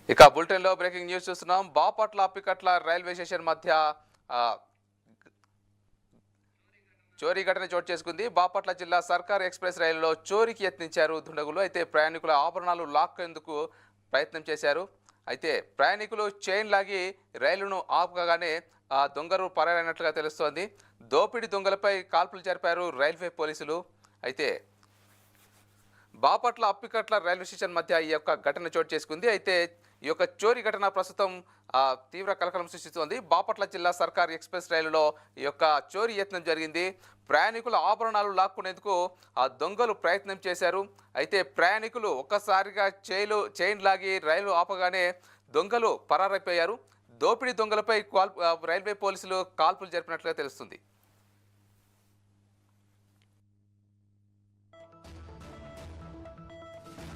ఇక బులెటిన్లో breaking news చూస్తున్నాం. బాపట్ల అప్పికట్ల రైల్వే స్టేషన్ మధ్య ఆ, చోరీ ఘటన చోటు చేసుకుంది. బాపట్ల జిల్లా సర్కార్ ఎక్స్ప్రెస్ రైలులో చోరీకి యత్నించారు దుండగులు. అయితే ప్రయాణికుల ఆభరణాలు లాక్కేందుకు ప్రయత్నం చేశారు. అయితే ప్రయాణికులు చైన్ లాగి రైలును ఆపగానే ఆ దొంగలు పరారైనట్లుగా తెలుస్తోంది. దోపిడీ దొంగలపై కాల్పులు జరిపారు రైల్వే పోలీసులు. అయితే బాపట్ల అప్పికట్ల రైల్వే స్టేషన్ మధ్య ఈ యొక్క ఘటన చోటు చేసుకుంది. అయితే ఈ యొక్క చోరీ ఘటన ప్రస్తుతం తీవ్ర కలకలం సృష్టిస్తోంది. బాపట్ల జిల్లా సర్కార్ ఎక్స్ప్రెస్ రైలులో ఈ యొక్క చోరీ యత్నం జరిగింది. ప్రయాణికుల ఆభరణాలు లాక్కునేందుకు ఆ దొంగలు ప్రయత్నం చేశారు. అయితే ప్రయాణికులు ఒక్కసారిగా చైన్ లాగి రైలు ఆపగానే దొంగలు పరారైపోయారు. దోపిడీ దొంగలపై రైల్వే పోలీసులు కాల్పులు జరిపినట్లుగా తెలుస్తుంది.